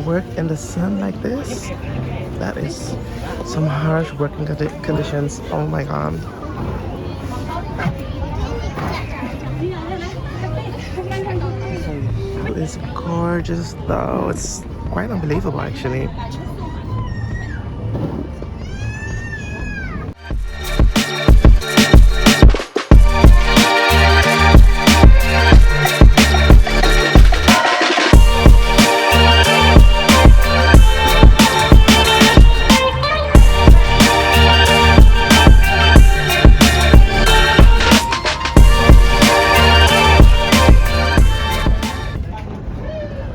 work in the sun like this, that is some harsh working conditions. Oh my god. It's gorgeous though. It's quite unbelievable actually.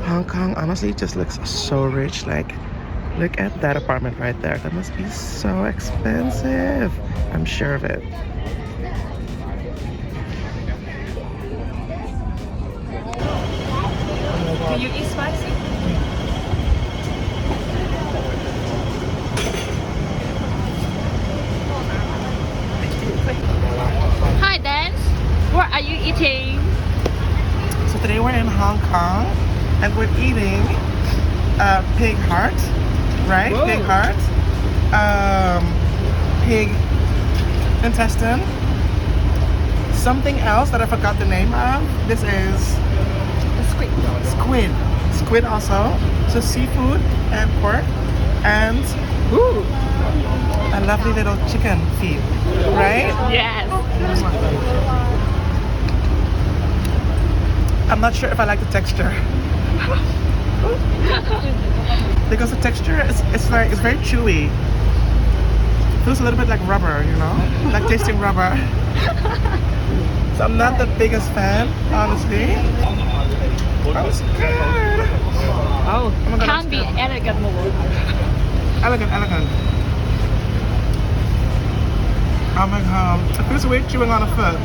Hong Kong honestly just looks so rich. Like, look at that apartment right there. That must be so expensive. I'm sure of it. Do you eat spicy? Hi, Dan. What are you eating? So today we're in Hong Kong and we're eating pig heart, right? Whoa. Pig heart, pig intestine, something else that I forgot the name of. This is Squid. Squid also. So seafood and pork and Ooh. a lovely little chicken feet, right? Yes. I'm not sure if I like the texture. Because the texture it's very chewy. Feels a little bit like rubber, you know? Like tasting rubber. So I'm not the biggest fan, honestly. I'm scared. Oh, my God, can't be elegant more. Elegant. Oh my god. It feels weird chewing on a foot.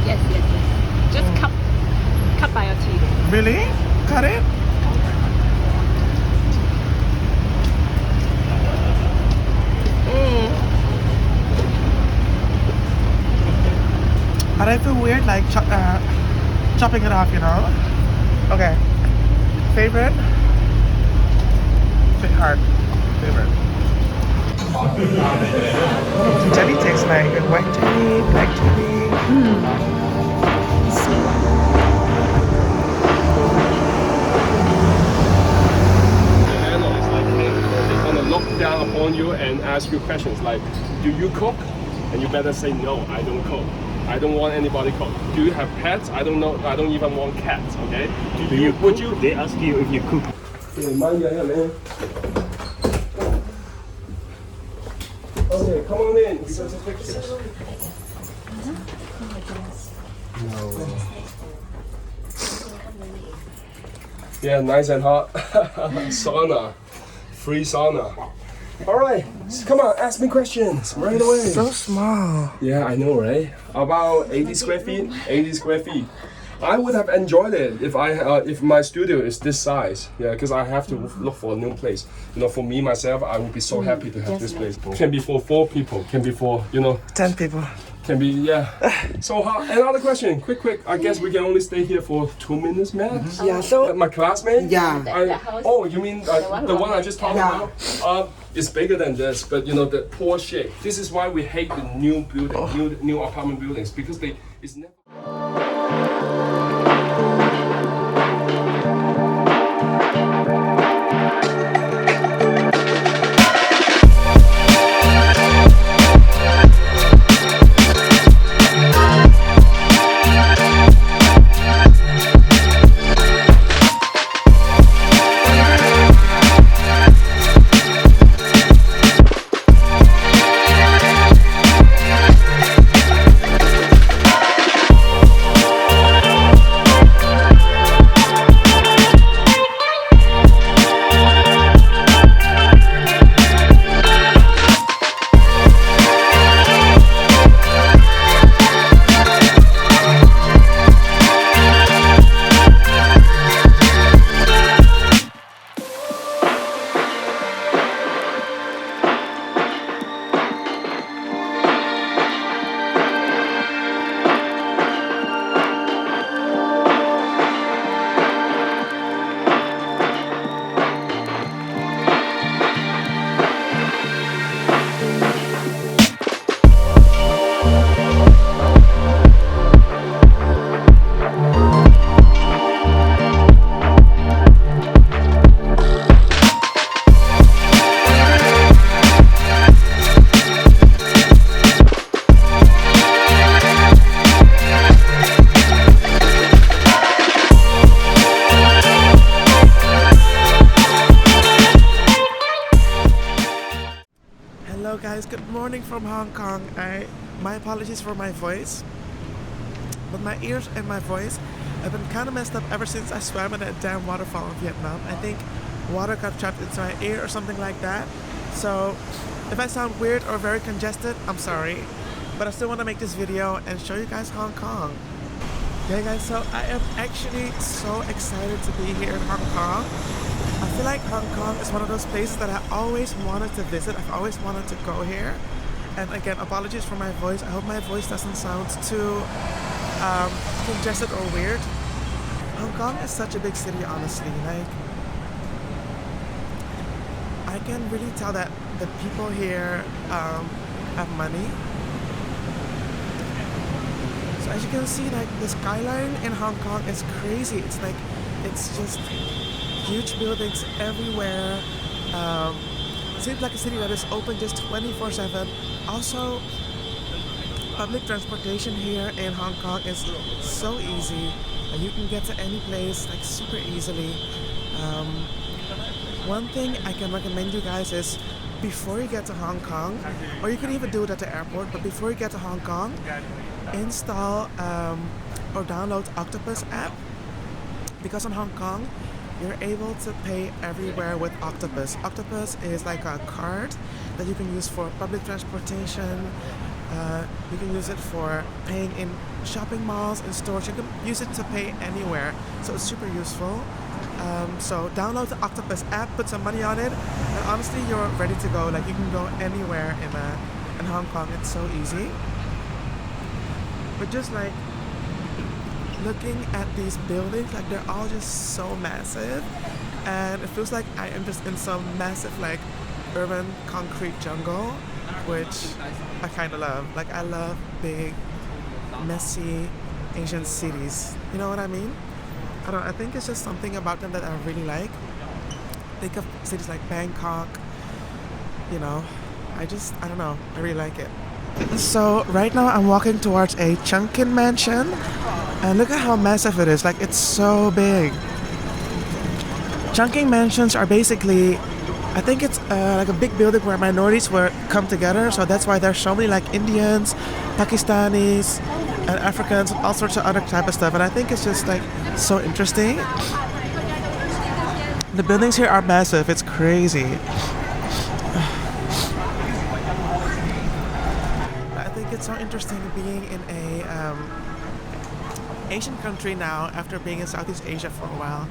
Yes. Just cut by your teeth. Really? Cut it? But I feel weird like chopping it off, you know? Okay. Favorite? Pig heart. Favorite. What the jelly tastes like? White jelly, black jelly. They're gonna look down upon you and ask you questions like, do you cook? And you better say no, I don't cook. I don't want anybody cook. Do you have pets? I don't know. I don't even want cats. Okay? Would you? They ask you if you cook. Okay, come on in. We got some pictures. No. Yeah, nice and hot. Sauna. Free sauna. Alright, come on, ask me questions right away. So small. Yeah, I know, right? About 80 square feet. 80 square feet. I would have enjoyed it if my studio is this size. Yeah, because I have to look for a new place. You know, for me myself, I would be so happy to have this place. Can be for 4 people. Can be for 10 people. Can be, yeah. So another question, quick. I guess we can only stay here for 2 minutes, max. Yeah. So My classmate. yeah. Oh, you mean the one I just talked about? It's bigger than this, but you know the poor shape. This is why we hate the new building, new apartment buildings, because it's never. good morning from Hong Kong. My apologies for my voice, but my ears and my voice have been kind of messed up ever since I swam in that damn waterfall in Vietnam. I think water got trapped into my ear or something like that. So if I sound weird or very congested, I'm sorry, but I still want to make this video and show you guys Hong Kong. Okay guys, so I am actually so excited to be here in Hong Kong. I feel like Hong Kong is one of those places that I always wanted to visit. I've always wanted to go here. And again, apologies for my voice. I hope my voice doesn't sound too congested or weird. Hong Kong is such a big city, honestly. Like, I can really tell that the people here have money. So as you can see, like the skyline in Hong Kong is crazy. It's just huge buildings everywhere. Seems like a city that is open just 24/7. Also, public transportation here in Hong Kong is so easy. You can get to any place like super easily. One thing I can recommend you guys is before you get to Hong Kong, or you can even do it at the airport, but before you get to Hong Kong, install or download Octopus app, because in Hong Kong you're able to pay everywhere with Octopus. Octopus is like a card that you can use for public transportation. You can use it for paying in shopping malls and stores. You can use it to pay anywhere, so it's super useful. So download the Octopus app, put some money on it, and honestly you're ready to go. Like, you can go anywhere in Hong Kong. It's so easy. But just like looking at these buildings, like they're all just so massive, and it feels like I am just in some massive like urban concrete jungle, which I kind of love. Like, I love big, messy Asian cities. You know what I mean? I think it's just something about them that I really like. Think of cities like Bangkok, you know, I don't know, I really like it. So right now I'm walking towards a Chungking Mansion, and look at how massive it is. Like, it's so big. Chungking Mansions are basically, I think it's like a big building where minorities will come together. So that's why there's so many like Indians, Pakistanis, and Africans, all sorts of other type of stuff. And I think it's just like so interesting. The buildings here are massive. It's crazy. I think it's so interesting being in a Asian country now after being in Southeast Asia for a while,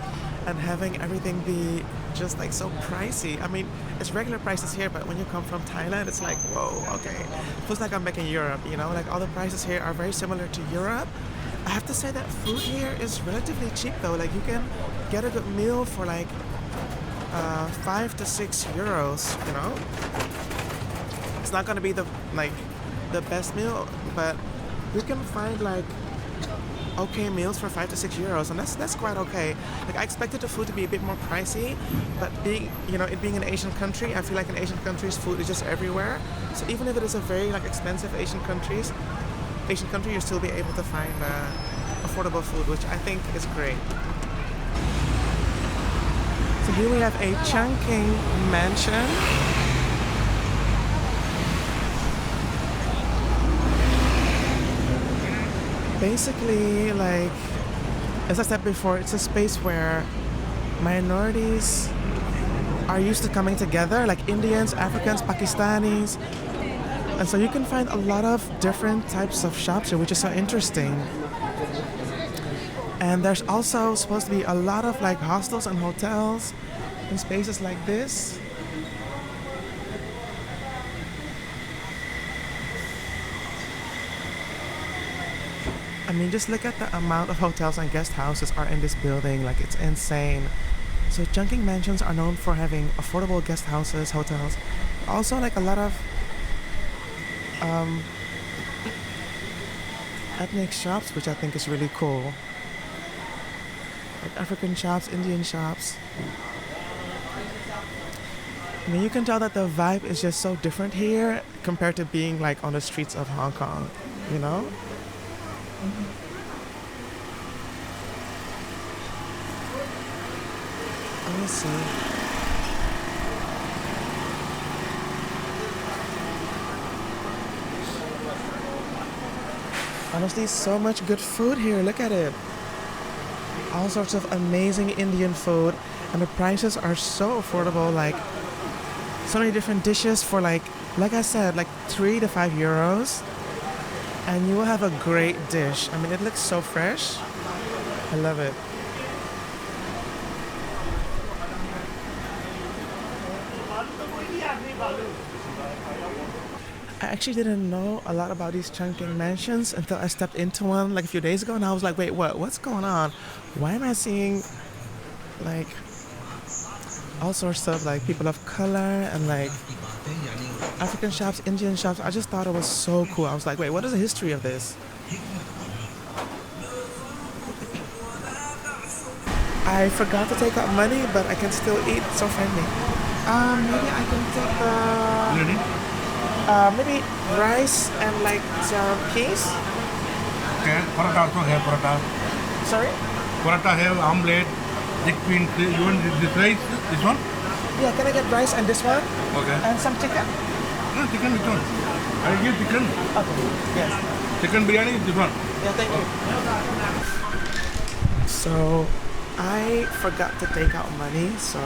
and having everything be just like so pricey. I mean, it's regular prices here, but when you come from Thailand, it's like, whoa, okay. Feels like I'm back in Europe, you know? Like, all the prices here are very similar to Europe. I have to say that food here is relatively cheap though. Like, you can get a good meal for like 5 to 6 euros, you know? It's not gonna be the best meal, but you can find like okay meals for 5 to 6 euros, and that's quite okay. Like, I expected the food to be a bit more pricey, but being, you know, it being an Asian country, I feel like in Asian countries food is just everywhere. So even if it is a very like expensive Asian country, you'll still be able to find affordable food, which I think is great. So here we have a Chungking Mansion. Basically, like, as I said before, it's a space where minorities are used to coming together, like Indians, Africans, Pakistanis. And so you can find a lot of different types of shops here, which is so interesting. And there's also supposed to be a lot of like hostels and hotels in spaces like this. I mean, just look at the amount of hotels and guest houses are in this building. Like, it's insane. So Chungking Mansions are known for having affordable guest houses, hotels. Also, like, a lot of ethnic shops, which I think is really cool. Like African shops, Indian shops. I mean, you can tell that the vibe is just so different here compared to being like on the streets of Hong Kong, you know? Let me see. Honestly, so much good food here. Look at it. All sorts of amazing Indian food, and the prices are so affordable. Like so many different dishes for like I said, like 3 to 5 euros, and you will have a great dish. I mean, it looks so fresh. I love it. I actually didn't know a lot about these Chungking Mansions until I stepped into one like a few days ago, and I was like, wait, what's going on? Why am I seeing like all sorts of like people of color and like African shops, Indian shops? I just thought it was so cool. I was like, wait, what is the history of this? I forgot to take out money, but I can still eat. So friendly. Maybe I can take the maybe rice and like some peas. Okay, paratha also have paratha. Sorry? Paratha have omelette, chickpea. You want this rice? This one? Yeah, can I get rice and this one? Okay. And some chicken? No, chicken this one. I give chicken. Okay. Yes. Chicken biryani this one. Yeah, thank you. So I forgot to take out money, so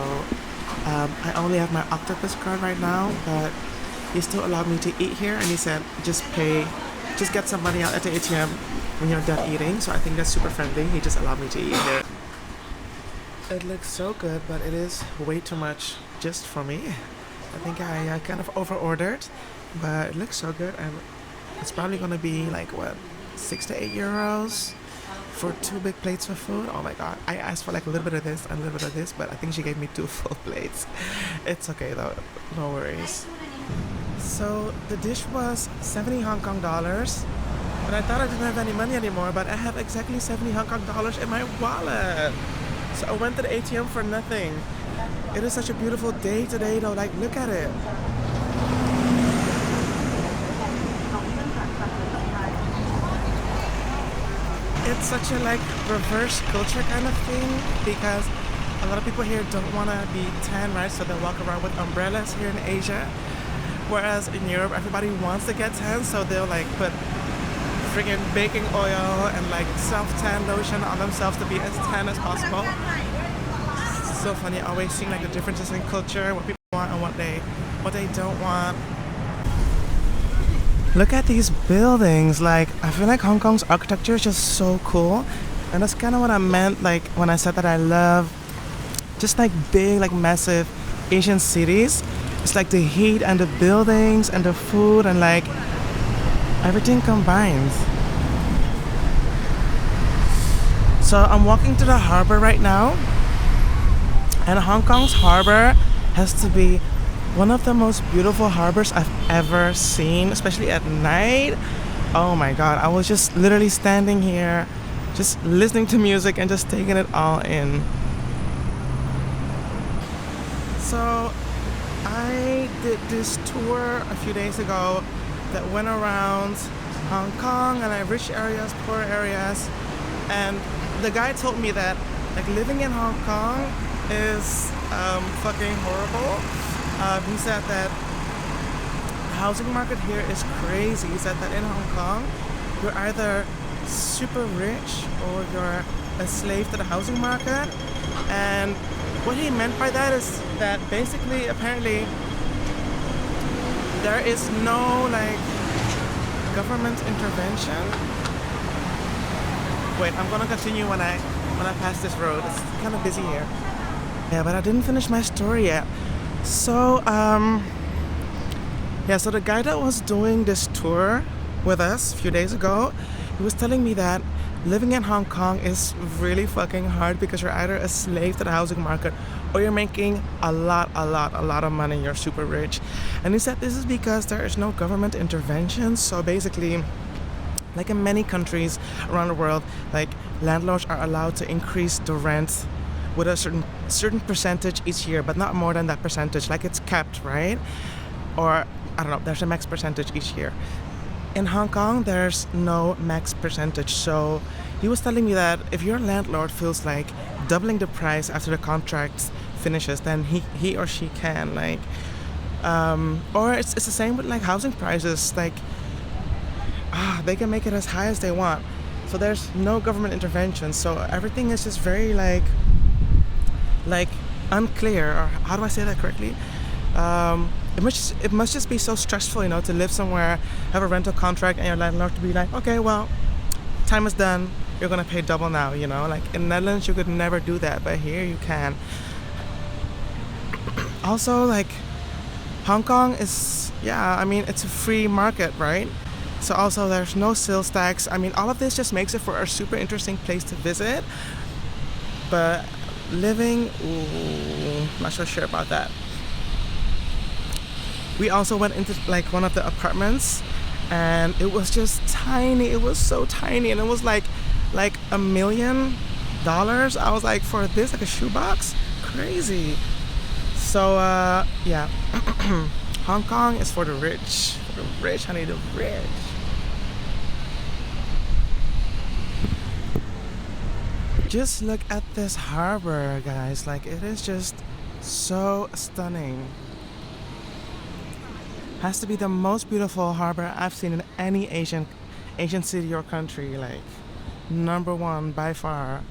I only have my octopus card right now, but he still allowed me to eat here, and he said just get some money out at the ATM when you're done eating. So I think that's super friendly. He just allowed me to eat here. It looks so good, but it is way too much just for me. I think I kind of over ordered, but it looks so good, and it's probably gonna be like what, 6 to 8 euros for 2 big plates of food. Oh my god. I asked for like a little bit of this and a little bit of this, but I think she gave me 2 full plates. It's okay though, no worries. So the dish was 70 Hong Kong dollars, but I thought I didn't have any money anymore, but I have exactly 70 Hong Kong dollars in my wallet. So I went to the ATM for nothing. It is such a beautiful day today though, like look at it. It's such a like reverse culture kind of thing, because a lot of people here don't want to be tan, right? So they walk around with umbrellas here in Asia. Whereas in Europe, everybody wants to get tan, so they'll like put friggin' baking oil and like self-tan lotion on themselves to be as tan as possible. It's so funny, always seeing like the differences in culture, what people want and what they don't want. Look at these buildings. Like, I feel like Hong Kong's architecture is just so cool, and that's kind of what I meant like when I said that I love just like big, like massive Asian cities. It's like the heat and the buildings and the food and like everything combined. So I'm walking to the harbor right now, and Hong Kong's harbor has to be one of the most beautiful harbors I've ever seen, especially at night. Oh my god, I was just literally standing here just listening to music and just taking it all in. So I did this tour a few days ago that went around Hong Kong and like rich areas, poor areas, and the guy told me that like living in Hong Kong is fucking horrible. He said that the housing market here is crazy. He said that in Hong Kong you're either super rich or you're a slave to the housing market, and what he meant by that is that basically, apparently, there is no like government intervention. Wait, I'm gonna continue when I pass this road. It's kind of busy here. Yeah, but I didn't finish my story yet. So so the guy that was doing this tour with us a few days ago, he was telling me that living in Hong Kong is really fucking hard because you're either a slave to the housing market or you're making a lot of money, you're super rich. And he said this is because there is no government intervention. So basically, like in many countries around the world, like landlords are allowed to increase the rent with a certain percentage each year, but not more than that percentage. Like it's capped, right? Or I don't know, there's a max percentage each year. In Hong Kong, there's no max percentage. So he was telling me that if your landlord feels like doubling the price after the contract finishes, then he or she can like, or it's the same with like housing prices. Like they can make it as high as they want. So there's no government intervention. So everything is just very like unclear. Or how do I say that correctly? It must just be so stressful, you know, to live somewhere, have a rental contract, and your landlord to be like, okay, well, time is done. You're gonna pay double now, you know. Like in Netherlands, you could never do that, but here you can. Also, like Hong Kong is, yeah, I mean, it's a free market, right? So also there's no sales tax. I mean, all of this just makes it for a super interesting place to visit. But living, ooh, not so sure about that. We also went into like one of the apartments, and it was just tiny. It was so tiny, and it was like $1 million. I was like, for this, like a shoebox, crazy. So yeah, Hong Kong is for the rich. For the rich, honey, the rich. Just look at this harbor, guys. Like, it is just so stunning. Has to be the most beautiful harbor I've seen in any Asian city or country. Like, #1 by far.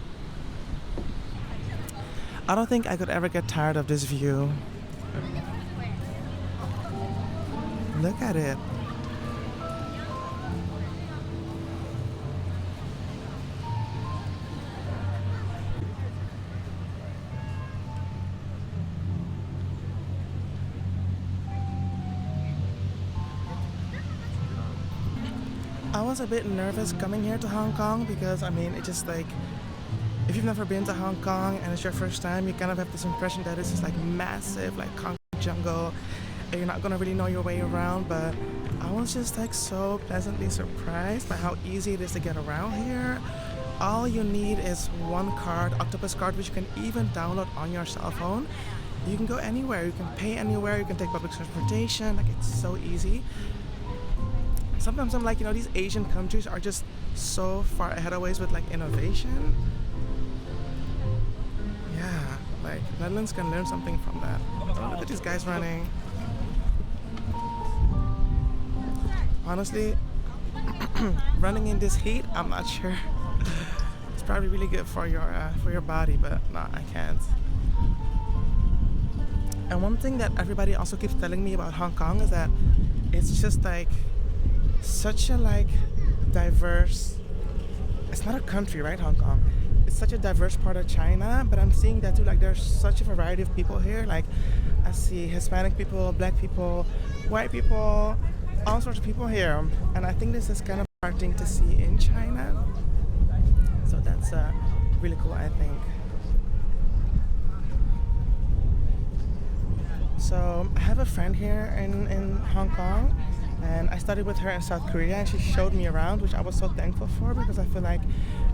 I don't think I could ever get tired of this view. Look at it. I was a bit nervous coming here to Hong Kong because, I mean, it just like, if you've never been to Hong Kong and it's your first time, you kind of have this impression that it's just like massive, like concrete jungle, and you're not gonna really know your way around. But I was just like so pleasantly surprised by how easy it is to get around here. All you need is one card, Octopus card, which you can even download on your cell phone. You can go anywhere, you can pay anywhere, you can take public transportation, like it's so easy. Sometimes I'm like, you know, these Asian countries are just so far ahead of ways with like innovation. Yeah, like Netherlands can learn something from that. Oh, look at these guys running. Honestly, running in this heat, I'm not sure. It's probably really good for your body, but no, I can't. And one thing that everybody also keeps telling me about Hong Kong is that it's just like such a like diverse, it's not a country, right? Hong Kong, it's such a diverse part of China, but I'm seeing that too. Like there's such a variety of people here. Like I see Hispanic people, black people, white people, all sorts of people here, and I think this is kind of hard thing to see in China, so that's really cool, I think. So I have a friend here in Hong Kong, and I studied with her in South Korea, and she showed me around, which I was so thankful for, because I feel like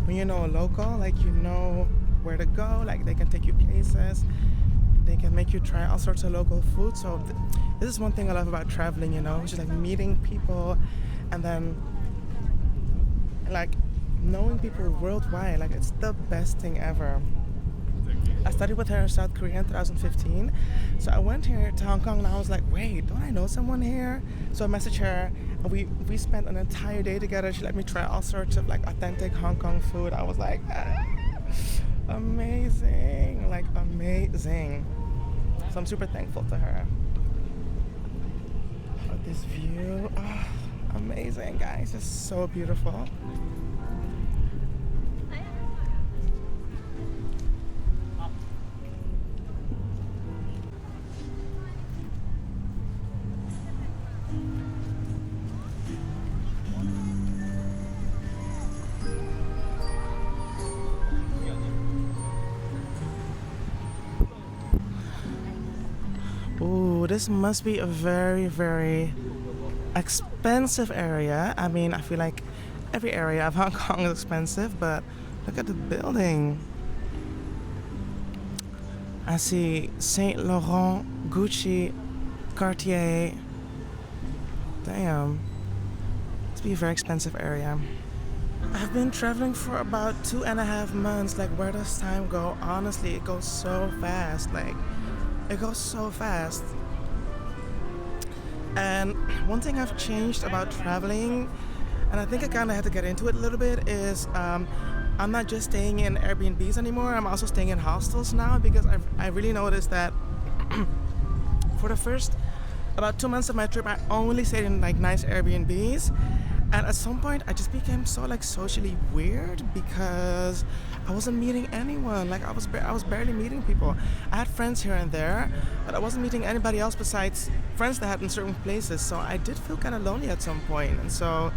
when you know a local, like you know where to go, like they can take you places, they can make you try all sorts of local food. So this is one thing I love about traveling, you know, just like meeting people and then like knowing people worldwide. Like it's the best thing ever. I studied with her in South Korea in 2015. So I went here to Hong Kong and I was like, wait, don't I know someone here? So I messaged her and we spent an entire day together. She let me try all sorts of like authentic Hong Kong food. I was like, amazing, like amazing. So I'm super thankful to her. Oh, this view, oh, amazing, guys. It's so beautiful. Ooh, this must be a very, very expensive area. I mean, I feel like every area of Hong Kong is expensive, but look at the building. I see Saint Laurent, Gucci, Cartier. Damn. Must be a very expensive area. I've been traveling for about 2.5 months. Like, where does time go? Honestly, it goes so fast. Like, it goes so fast. And one thing I've changed about traveling, and I think I kind of had to get into it a little bit, is I'm not just staying in Airbnbs anymore. I'm also staying in hostels now, because I really noticed that for the first about 2 months of my trip, I only stayed in like nice Airbnbs, and at some point I just became so like socially weird because I wasn't meeting anyone. Like I was barely meeting people. I had friends here and there, but I wasn't meeting anybody else besides friends that I had in certain places. So I did feel kind of lonely at some point, and so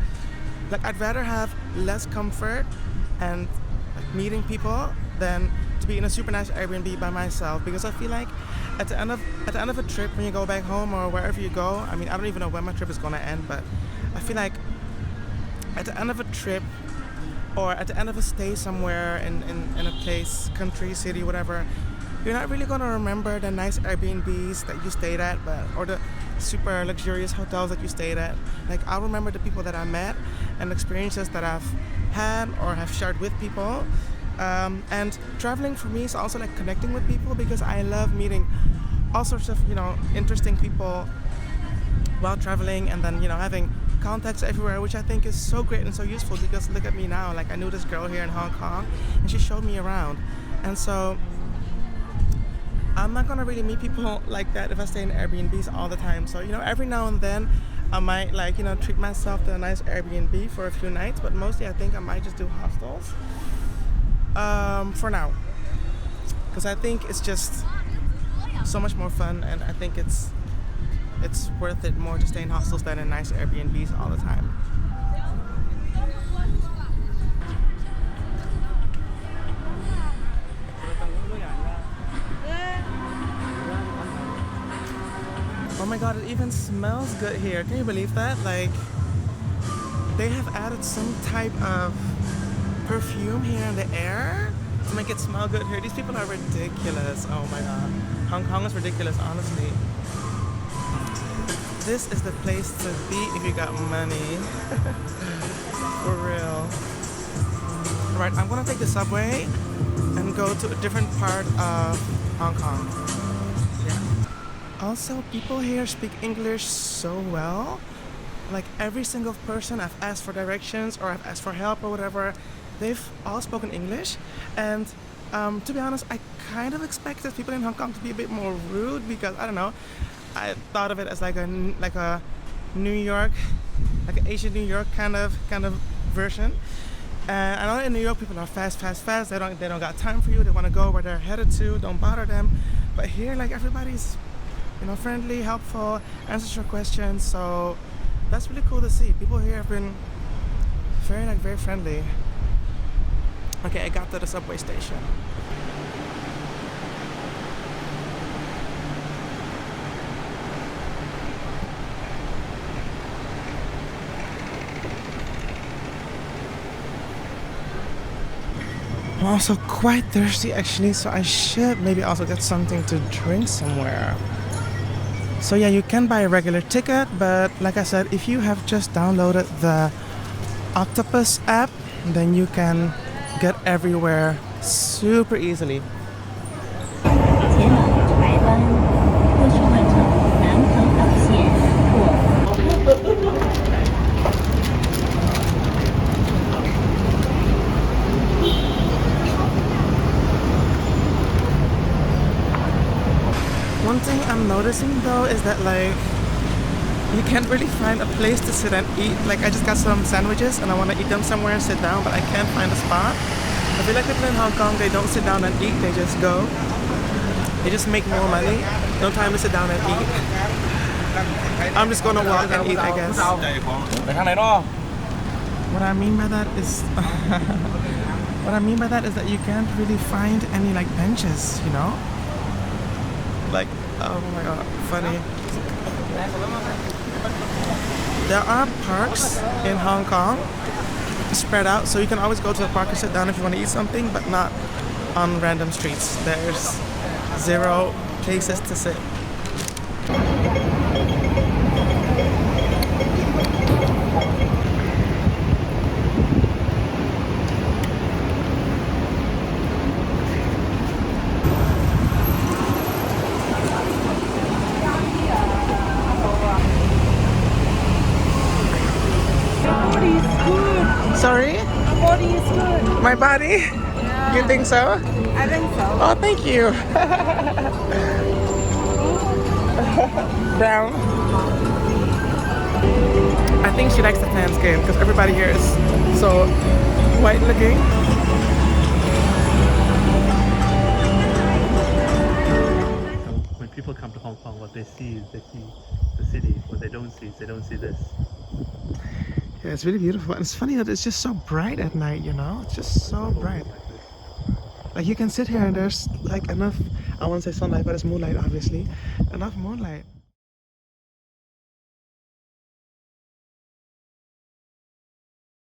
like I'd rather have less comfort and like meeting people than to be in a super nice Airbnb by myself, because I feel like at the end of a trip, when you go back home or wherever you go, I mean, I don't even know when my trip is gonna end, but I feel like at the end of a trip or at the end of a stay somewhere in a place, country, city, whatever, you're not really gonna remember the nice Airbnbs that you stayed at, or the super luxurious hotels that you stayed at. Like I'll remember the people that I met and experiences that I've had or have shared with people. And traveling for me is also like connecting with people, because I love meeting all sorts of, you know, interesting people while traveling, and then, you know, having contacts everywhere, which I think is so great and so useful, because look at me now. Like I knew this girl here in Hong Kong and she showed me around, and so I'm not gonna really meet people like that if I stay in Airbnbs all the time. So, you know, every now and then I might, like, you know, treat myself to a nice Airbnb for a few nights, but mostly I think I might just do hostels for now, because I think it's just so much more fun, and I think it's worth it more to stay in hostels than in nice Airbnbs all the time. Oh my god, it even smells good here. Can you believe that? Like, they have added some type of perfume here in the air to make it smell good here. These people are ridiculous. Oh my god. Hong Kong is ridiculous, honestly. This is the place to be if you got money. For real. Alright, I'm gonna take the subway and go to a different part of Hong Kong. Yeah. Also, people here speak English so well. Like every single person I've asked for directions or I've asked for help or whatever, they've all spoken English. And to be honest, I kind of expected people in Hong Kong to be a bit more rude, because I don't know, I thought of it as like a New York, like an Asian New York kind of version. I know in New York people are fast. They don't got time for you. They want to go where they're headed to. Don't bother them. But here, like, everybody's, you know, friendly, helpful, answers your questions. So that's really cool to see. People here have been very friendly. Okay, I got to the subway station. I'm also quite thirsty actually, so I should maybe also get something to drink somewhere. So yeah, you can buy a regular ticket, but like I said, if you have just downloaded the Octopus app, then you can get everywhere super easily. 前往台湾，或是换乘南港岛线或。 One thing I'm noticing though is that, like, you can't really find a place to sit and eat. Like, I just got some sandwiches and I want to eat them somewhere and sit down, but I can't find a spot. I feel like people in Hong Kong, they don't sit down and eat, they just go. They just make more money. No time to sit down and eat. I'm just gonna walk and eat, I guess. What I mean by that is that you can't really find any like benches, you know? Like, oh my god, funny. There are parks in Hong Kong spread out, so you can always go to a park and sit down if you want to eat something, but not on random streets. There's 0 places to sit. My body? You think so? I think so. Oh, thank you. Brown. I think she likes the tan skin because everybody here is so white looking. When people come to Hong Kong, what they see is the city. What they don't see this. Yeah, it's really beautiful. And it's funny that it's just so bright at night, you know? It's just so bright. Like you can sit here and there's like enough, I won't say sunlight, but it's moonlight obviously. Enough moonlight.